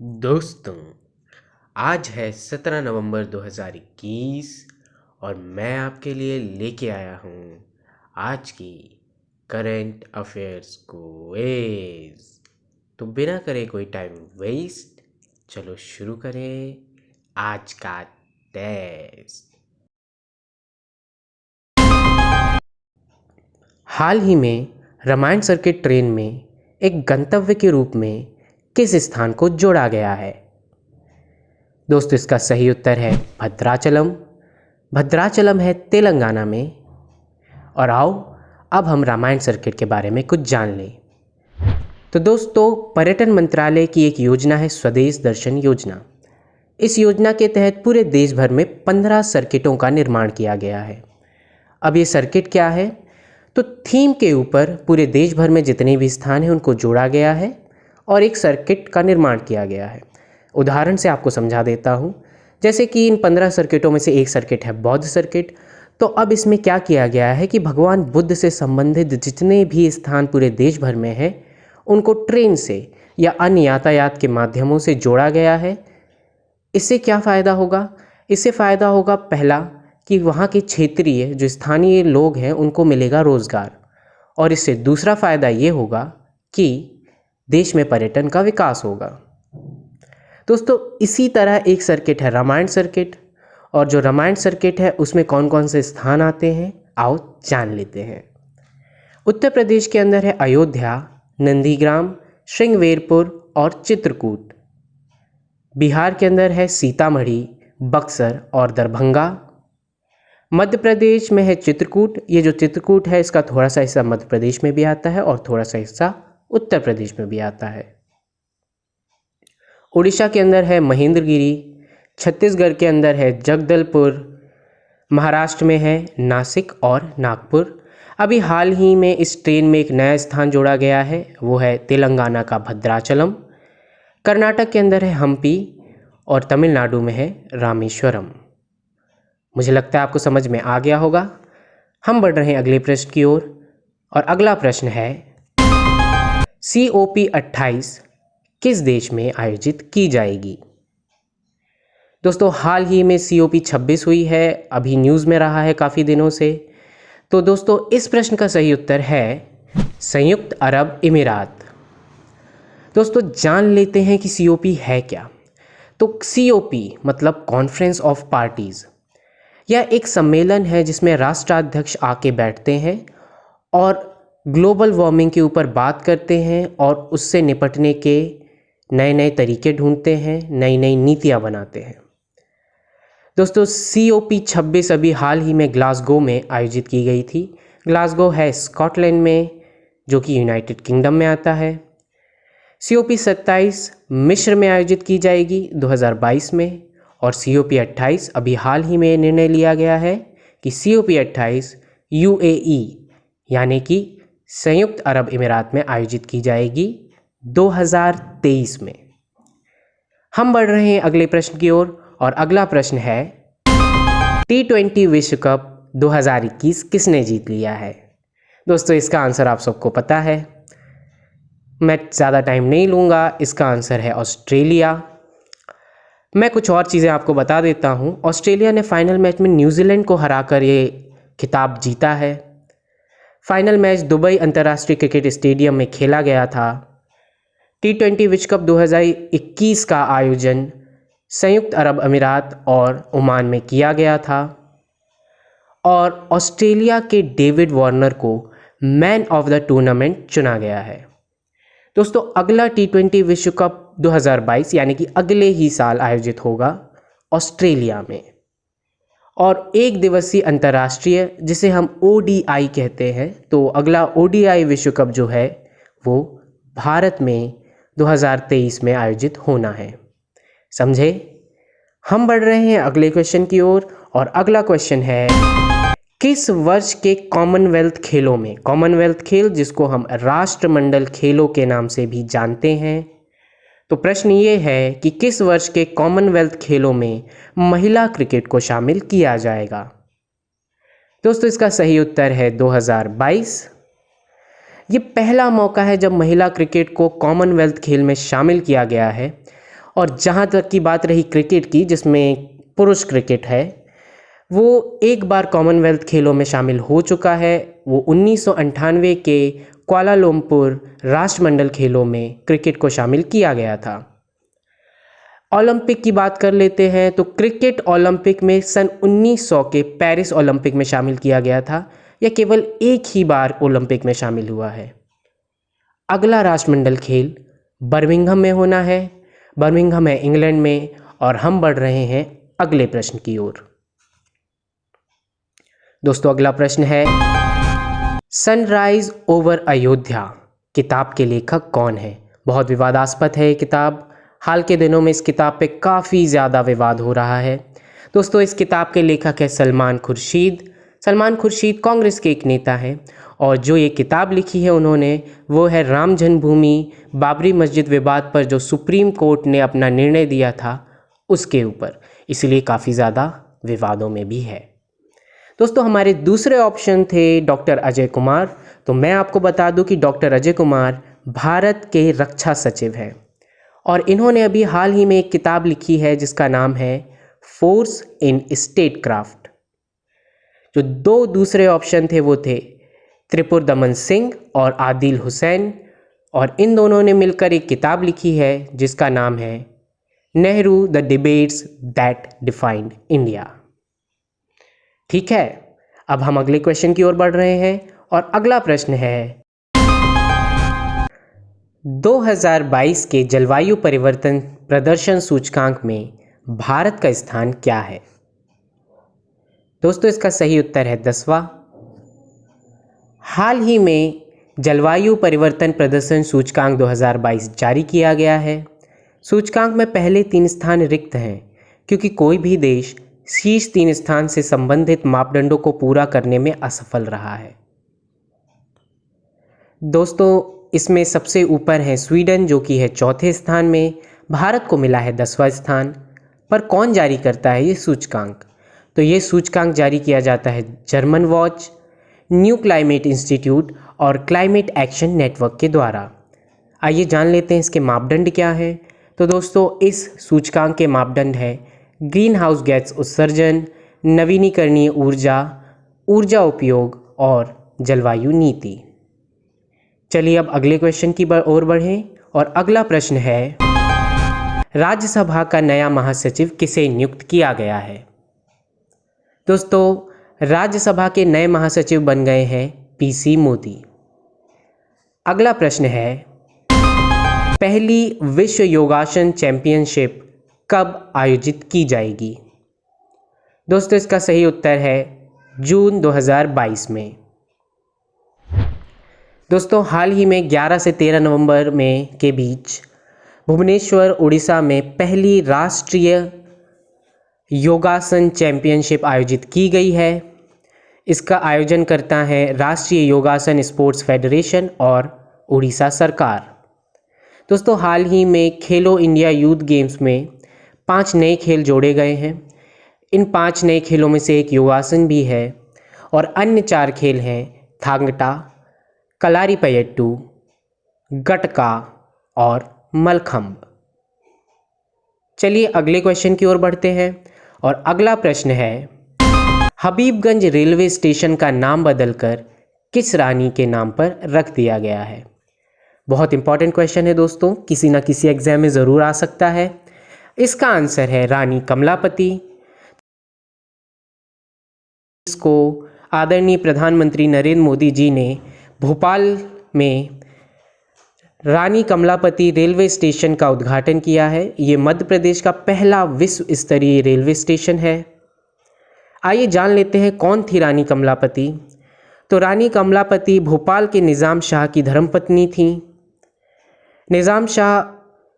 दोस्तों, आज है 17 नवंबर 2021 और मैं आपके लिए लेके आया हूँ आज की करंट अफेयर्स क्विज। तो बिना करे कोई टाइम वेस्ट, चलो शुरू करें आज का टेस्ट। हाल ही में रामायण सर्किट ट्रेन में एक गंतव्य के रूप में किस स्थान को जोड़ा गया है? दोस्तों, इसका सही उत्तर है भद्राचलम। भद्राचलम है तेलंगाना में। और आओ अब हम रामायण सर्किट के बारे में कुछ जान लें। तो दोस्तों, पर्यटन मंत्रालय की एक योजना है स्वदेश दर्शन योजना। इस योजना के तहत पूरे देश भर में 15 सर्किटों का निर्माण किया गया है। अब ये सर्किट क्या है? तो थीम के ऊपर पूरे देश भर में जितने भी स्थान हैं उनको जोड़ा गया है और एक सर्किट का निर्माण किया गया है। उदाहरण से आपको समझा देता हूँ। जैसे कि इन 15 सर्किटों में से एक सर्किट है बौद्ध सर्किट। तो अब इसमें क्या किया गया है कि भगवान बुद्ध से संबंधित जितने भी स्थान पूरे देश भर में हैं उनको ट्रेन से या अन्य यातायात के माध्यमों से जोड़ा गया है। इससे क्या फ़ायदा होगा? इससे फ़ायदा होगा पहला कि वहाँ के क्षेत्रीय जो स्थानीय लोग हैं उनको मिलेगा रोज़गार, और इससे दूसरा फ़ायदा ये होगा कि देश में पर्यटन का विकास होगा। दोस्तों, इसी तरह एक सर्किट है रामायण सर्किट, और जो रामायण सर्किट है उसमें कौन कौन से स्थान आते हैं आओ जान लेते हैं। उत्तर प्रदेश के अंदर है अयोध्या, नंदीग्राम, श्रृंगवेरपुर और चित्रकूट। बिहार के अंदर है सीतामढ़ी, बक्सर और दरभंगा। मध्य प्रदेश में है चित्रकूट। ये जो चित्रकूट है इसका थोड़ा सा हिस्सा मध्य प्रदेश में भी आता है और थोड़ा सा हिस्सा उत्तर प्रदेश में भी आता है। उड़ीसा के अंदर है महेंद्रगिरी। छत्तीसगढ़ के अंदर है जगदलपुर। महाराष्ट्र में है नासिक और नागपुर। अभी हाल ही में इस ट्रेन में एक नया स्थान जोड़ा गया है, वो है तेलंगाना का भद्राचलम। कर्नाटक के अंदर है हम्पी और तमिलनाडु में है रामेश्वरम। मुझे लगता है आपको समझ में आ गया होगा। हम बढ़ रहे हैं अगले प्रश्न की ओर, और अगला प्रश्न है COP 28 किस देश में आयोजित की जाएगी? दोस्तों, हाल ही में COP 26 हुई है, अभी न्यूज़ में रहा है काफ़ी दिनों से। तो दोस्तों, इस प्रश्न का सही उत्तर है संयुक्त अरब अमीरात। दोस्तों, जान लेते हैं कि COP है क्या। तो COP मतलब कॉन्फ्रेंस ऑफ पार्टीज़। यह एक सम्मेलन है जिसमें राष्ट्राध्यक्ष आके बैठते हैं और ग्लोबल वार्मिंग के ऊपर बात करते हैं और उससे निपटने के नए नए तरीके ढूंढते हैं, नई नई नीतियाँ बनाते हैं। दोस्तों, COP 26 अभी हाल ही में ग्लासगो में आयोजित की गई थी। ग्लासगो है स्कॉटलैंड में, जो कि यूनाइटेड किंगडम में आता है। COP 27 मिस्र में आयोजित की जाएगी 2022 में, और COP 28 अभी हाल ही में निर्णय लिया गया है कि COP 28 UAE यानी कि संयुक्त अरब अमीरात में आयोजित की जाएगी 2023 में। हम बढ़ रहे हैं अगले प्रश्न की ओर, और अगला प्रश्न है T20 विश्व कप 2021 किसने जीत लिया है? दोस्तों, इसका आंसर आप सबको पता है, मैं ज़्यादा टाइम नहीं लूँगा। इसका आंसर है ऑस्ट्रेलिया। मैं कुछ और चीज़ें आपको बता देता हूँ। ऑस्ट्रेलिया ने फाइनल मैच में न्यूजीलैंड को हराकर ये खिताब जीता है। फाइनल मैच दुबई अंतर्राष्ट्रीय क्रिकेट स्टेडियम में खेला गया था। T20 विश्व कप 2021 का आयोजन संयुक्त अरब अमीरात और ओमान में किया गया था, और ऑस्ट्रेलिया के डेविड वार्नर को मैन ऑफ द टूर्नामेंट चुना गया है। दोस्तों, अगला T20 विश्व कप 2022 यानी कि अगले ही साल आयोजित होगा ऑस्ट्रेलिया में, और एक दिवसीय अंतर्राष्ट्रीय जिसे हम ODI कहते हैं। तो अगला ODI विश्व कप जो है वो भारत में 2023 में आयोजित होना है। समझे? हम बढ़ रहे हैं अगले क्वेश्चन की ओर, और अगला क्वेश्चन है किस वर्ष के कॉमनवेल्थ खेलों में, कॉमनवेल्थ खेल जिसको हम राष्ट्रमंडल खेलों के नाम से भी जानते हैं, तो प्रश्न ये है कि किस वर्ष के कॉमनवेल्थ खेलों में महिला क्रिकेट को शामिल किया जाएगा? दोस्तों, इसका सही उत्तर है 2022। ये पहला मौका है जब महिला क्रिकेट को कॉमनवेल्थ खेल में शामिल किया गया है, और जहाँ तक की बात रही क्रिकेट की, जिसमें पुरुष क्रिकेट है, वो एक बार कॉमनवेल्थ खेलों में शामिल हो चुका है। वो 1998 के कुआलालंपुर राष्ट्रमंडल खेलों में क्रिकेट को शामिल किया गया था। ओलंपिक की बात कर लेते हैं तो क्रिकेट ओलंपिक में सन 1900 के पेरिस ओलंपिक में शामिल किया गया था। यह केवल एक ही बार ओलंपिक में शामिल हुआ है। अगला राष्ट्रमंडल खेल बर्मिंघम में होना है। बर्मिंघम है इंग्लैंड में। और हम बढ़ रहे हैं अगले प्रश्न की ओर। दोस्तों अगला प्रश्न है, सनराइज ओवर अयोध्या किताब के लेखक कौन है? बहुत विवादास्पद है ये किताब। हाल के दिनों में इस किताब पे काफ़ी ज़्यादा विवाद हो रहा है। दोस्तों इस किताब के लेखक है सलमान खुर्शीद। सलमान खुर्शीद कांग्रेस के एक नेता हैं और जो ये किताब लिखी है उन्होंने, वो है राम जन्मभूमि बाबरी मस्जिद विवाद पर जो सुप्रीम कोर्ट ने अपना निर्णय दिया था उसके ऊपर, इसलिए काफ़ी ज़्यादा विवादों में भी है। दोस्तों हमारे दूसरे ऑप्शन थे डॉक्टर अजय कुमार। तो मैं आपको बता दूं कि डॉक्टर अजय कुमार भारत के रक्षा सचिव हैं और इन्होंने अभी हाल ही में एक किताब लिखी है जिसका नाम है फोर्स इन स्टेटक्राफ्ट। जो दो दूसरे ऑप्शन थे वो थे त्रिपुरदमन सिंह और आदिल हुसैन, और इन दोनों ने मिलकर एक किताब लिखी है जिसका नाम है Nehru the debates that defined India. ठीक है, अब हम अगले क्वेश्चन की ओर बढ़ रहे हैं और अगला प्रश्न है, 2022 के जलवायु परिवर्तन प्रदर्शन सूचकांक में भारत का स्थान क्या है? दोस्तों इसका सही उत्तर है 10वां। हाल ही में जलवायु परिवर्तन प्रदर्शन सूचकांक 2022 जारी किया गया है। सूचकांक में पहले 3 स्थान रिक्त हैं क्योंकि कोई भी देश शीर्ष 3 स्थान से संबंधित मापदंडों को पूरा करने में असफल रहा है। दोस्तों इसमें सबसे ऊपर है स्वीडन जो कि है 4थे स्थान में। भारत को मिला है 10वां स्थान। पर कौन जारी करता है ये सूचकांक? तो ये सूचकांक जारी किया जाता है German watch, new climate institute और क्लाइमेट एक्शन नेटवर्क के द्वारा। आइए जान लेते हैं इसके मापदंड क्या हैं। तो दोस्तों इस सूचकांक के मापदंड है ग्रीन हाउस गैस उत्सर्जन, नवीनीकरणीय ऊर्जा, ऊर्जा उपयोग और जलवायु नीति। चलिए अब अगले क्वेश्चन की ओर बढ़ें और अगला प्रश्न है, राज्यसभा का नया महासचिव किसे नियुक्त किया गया है? दोस्तों राज्यसभा के नए महासचिव बन गए हैं पीसी मोदी। अगला प्रश्न है, पहली विश्व योगासन चैंपियनशिप कब आयोजित की जाएगी? दोस्तों इसका सही उत्तर है जून 2022 में। दोस्तों हाल ही में 11 से 13 नवंबर में के बीच भुवनेश्वर उड़ीसा में पहली राष्ट्रीय योगासन चैंपियनशिप आयोजित की गई है। इसका आयोजन करता है राष्ट्रीय योगासन स्पोर्ट्स फेडरेशन और उड़ीसा सरकार। दोस्तों हाल ही में खेलो इंडिया यूथ गेम्स में 5 नए खेल जोड़े गए हैं। इन 5 नए खेलों में से एक योगासन भी है और अन्य 4 खेल हैं थांगटा, कलारीपयट्टू, गटका और मलखंब। चलिए अगले क्वेश्चन की ओर बढ़ते हैं और अगला प्रश्न है, हबीबगंज रेलवे स्टेशन का नाम बदलकर किस रानी के नाम पर रख दिया गया है? बहुत इंपॉर्टेंट क्वेश्चन है दोस्तों, किसी ना किसी एग्जाम में ज़रूर आ सकता है। इसका आंसर है रानी कमलापति। इसको आदरणीय प्रधानमंत्री नरेंद्र मोदी जी ने भोपाल में रानी कमलापति रेलवे स्टेशन का उद्घाटन किया है। ये मध्य प्रदेश का पहला विश्व स्तरीय रेलवे स्टेशन है। आइए जान लेते हैं कौन थी रानी कमलापति। तो रानी कमलापति भोपाल के निज़ाम शाह की धर्मपत्नी थीं। निज़ाम शाह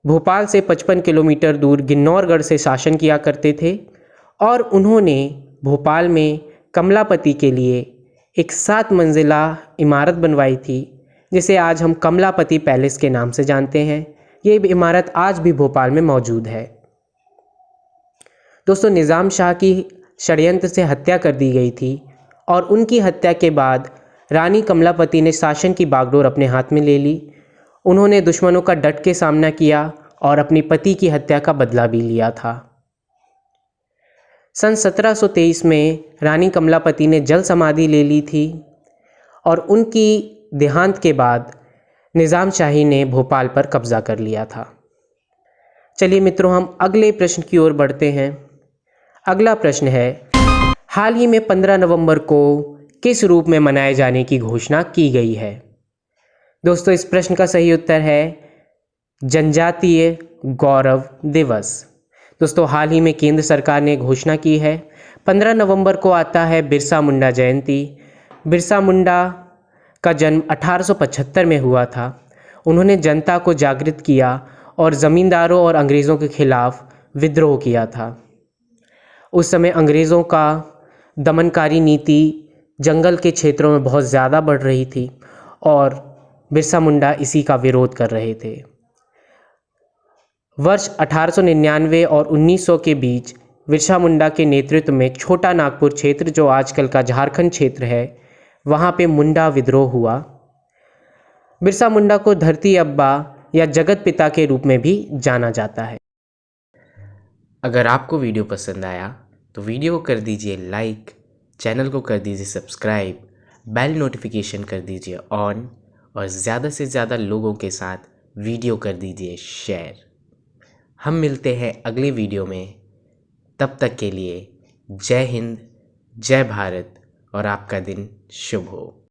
भोपाल से 55 किलोमीटर दूर गिन्नौरगढ़ से शासन किया करते थे और उन्होंने भोपाल में कमलापति के लिए एक 7 मंजिला इमारत बनवाई थी जिसे आज हम कमलापति पैलेस के नाम से जानते हैं। ये इमारत आज भी भोपाल में मौजूद है। दोस्तों निज़ाम शाह की षड्यंत्र से हत्या कर दी गई थी और उनकी हत्या के बाद रानी कमलापति ने शासन की बागडोर अपने हाथ में ले ली। उन्होंने दुश्मनों का डट के सामना किया और अपनी पति की हत्या का बदला भी लिया था। सन 1723 में रानी कमलापति ने जल समाधि ले ली थी और उनकी देहांत के बाद निज़ाम शाही ने भोपाल पर कब्ज़ा कर लिया था। चलिए मित्रों, हम अगले प्रश्न की ओर बढ़ते हैं। अगला प्रश्न है, हाल ही में 15 नवंबर को किस रूप में मनाए जाने की घोषणा की गई है? दोस्तों, इस प्रश्न का सही उत्तर है जनजातीय गौरव दिवस। दोस्तों, हाल ही में केंद्र सरकार ने घोषणा की है 15 नवंबर को आता है बिरसा मुंडा जयंती। बिरसा मुंडा का जन्म 1875 में हुआ था। उन्होंने जनता को जागृत किया और ज़मींदारों और अंग्रेज़ों के खिलाफ विद्रोह किया था। उस समय अंग्रेज़ों का दमनकारी नीति जंगल के क्षेत्रों में बहुत ज़्यादा बढ़ रही थी और बिरसा मुंडा इसी का विरोध कर रहे थे। वर्ष 1899 और 1900 के बीच बिरसा मुंडा के नेतृत्व में छोटा नागपुर क्षेत्र, जो आजकल का झारखंड क्षेत्र है, वहाँ पे मुंडा विद्रोह हुआ। बिरसा मुंडा को धरती अब्बा या जगत पिता के रूप में भी जाना जाता है। अगर आपको वीडियो पसंद आया तो वीडियो को कर दीजिए लाइक, चैनल को कर दीजिए सब्सक्राइब, बेल नोटिफिकेशन कर दीजिए ऑन और ज़्यादा से ज़्यादा लोगों के साथ वीडियो कर दीजिए शेयर। हम मिलते हैं अगले वीडियो में। तब तक के लिए जय हिंद, जय भारत और आपका दिन शुभ हो।